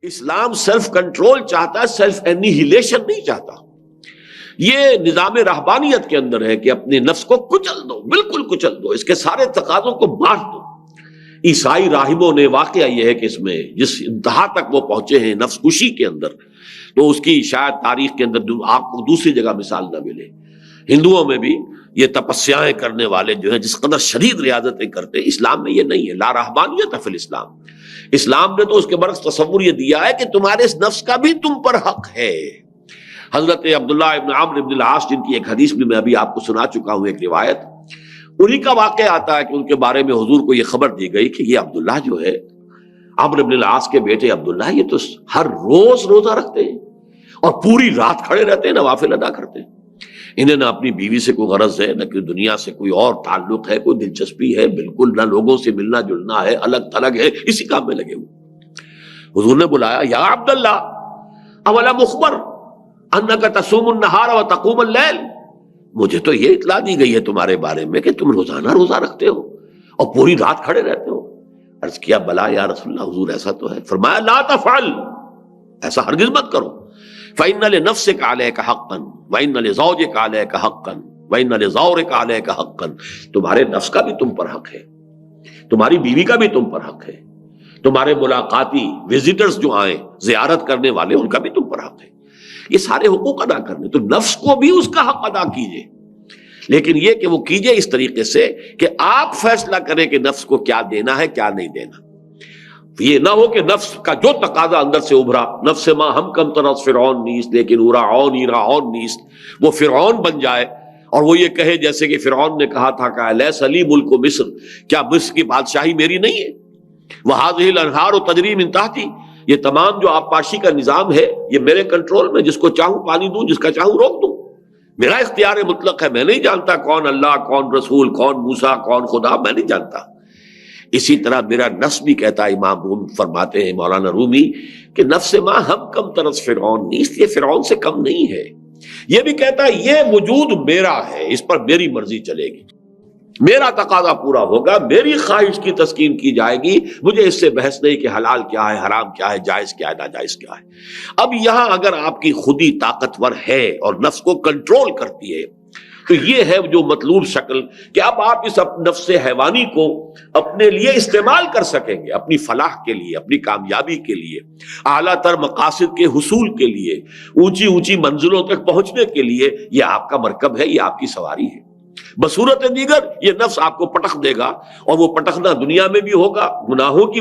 اسلام self control چاہتا ہے، self انیہیلیشن نہیں چاہتا۔ یہ نظام رہبانیت کے اندر ہے کہ اپنے نفس کو کچل دو، بالکل کچل دو، اس کے سارے تقاضوں کو مار دو۔ عیسائی راہبوں نے واقعہ یہ ہے کہ اس میں جس انتہا تک وہ پہنچے ہیں نفس کشی کے اندر، تو اس کی شاید تاریخ کے اندر آپ کو دوسری جگہ مثال نہ ملے۔ ہندوؤں میں بھی یہ تپسیائیں کرنے والے جو ہیں جس قدر شدید ریاضتیں کرتے ہیں، اسلام میں یہ نہیں ہے۔ لا رہبانیت فی الاسلام۔ اسلام نے تو اس کے برعکس تصور یہ دیا ہے کہ تمہارے اس نفس کا بھی تم پر حق ہے۔ حضرت عبداللہ ابن عمرو ابن العاص، جن کی ایک حدیث بھی میں ابھی آپ کو سنا چکا ہوں، ایک روایت، انہی کا واقعہ آتا ہے کہ ان کے بارے میں حضور کو یہ خبر دی گئی کہ یہ عبداللہ جو ہے، عمرو ابن العاص کے بیٹے عبداللہ، یہ تو ہر روز روزہ رکھتے ہیں اور پوری رات کھڑے رہتے ہیں، نوافل ادا کرتے ہیں۔ انہیں نہ اپنی بیوی سے کوئی غرض ہے، نہ کوئی دنیا سے کوئی اور تعلق ہے، کوئی دلچسپی ہے، بالکل نہ لوگوں سے ملنا جلنا ہے، الگ تھلگ ہے، اسی کام میں لگے ہوئے۔ حضور نے بلایا، یا عبداللہ اولا مخبر انک تصوم النہار وتقوم اللیل، مجھے تو یہ اطلاع دی گئی ہے تمہارے بارے میں کہ تم روزانہ روزہ رکھتے ہو اور پوری رات کھڑے رہتے ہو۔ عرض کیا بلا یا رسول اللہ، حضور ایسا تو ہے۔ فرمایا لا تفعل، ایسا ہرگز مت کرو۔ فإن لنفسك عليك حقا وإن لزوجك عليك حقا وإن لزورك عليك حقا، تمہارے نفس کا بھی تم پر حق ہے، تمہاری بیوی کا بھی تم پر حق ہے، تمہارے ملاقاتی وزٹرز جو آئیں زیارت کرنے والے، ان کا بھی تم پر حق ہے۔ یہ سارے حقوق ادا کرنے، تو نفس کو بھی اس کا حق ادا کیجئے، لیکن یہ کہ وہ کیجئے اس طریقے سے کہ آپ فیصلہ کریں کہ نفس کو کیا دینا ہے کیا نہیں دینا۔ یہ نہ ہو کہ نفس کا جو تقاضا اندر سے ابھرا، نفس ما ہم کم ترس فرعون نیست لیکن اورعون ایرعون نیست، وہ فرعون بن جائے اور وہ یہ کہے جیسے کہ فرعون نے کہا تھا کہ الیس لی ملک مصر، کیا مصر کی بادشاہی میری نہیں ہے؟ وہذہ الانہار تجری من تحتی، یہ تمام جو آبپاشی کا نظام ہے یہ میرے کنٹرول میں، جس کو چاہوں پانی دوں، جس کا چاہوں روک دوں، میرا اختیار مطلق ہے۔ میں نہیں جانتا کون اللہ، کون رسول، کون موسیٰ، کون خدا، میں نہیں جانتا۔ اسی طرح میرا نفس بھی کہتا ہے، امام روم فرماتے ہیں مولانا رومی کہ نفس ما ہم کم ترس فرعون نیست، یہ فرعون سے کم نہیں ہے۔ یہ بھی کہتا ہے یہ وجود میرا ہے، اس پر میری مرضی چلے گی، میرا تقاضا پورا ہوگا، میری خواہش کی تسکین کی جائے گی، مجھے اس سے بحث نہیں کہ حلال کیا ہے، حرام کیا ہے، جائز کیا ہے، ناجائز کیا ہے۔ اب یہاں اگر آپ کی خودی طاقتور ہے اور نفس کو کنٹرول کرتی ہے، تو یہ ہے جو مطلوب شکل کہ اب آپ اس نفس حیوانی کو اپنے لیے استعمال کر سکیں گے، اپنی فلاح کے لیے، اپنی کامیابی کے لیے، اعلیٰ تر مقاصد کے حصول کے لیے، اونچی اونچی منزلوں تک پہنچنے کے لیے، یہ آپ کا مرکب ہے، یہ آپ کی سواری ہے۔ بصورت دیگر یہ نفس آپ کو پٹخ دے گا، اور وہ پٹخنا دنیا میں بھی ہوگا، گناہوں کی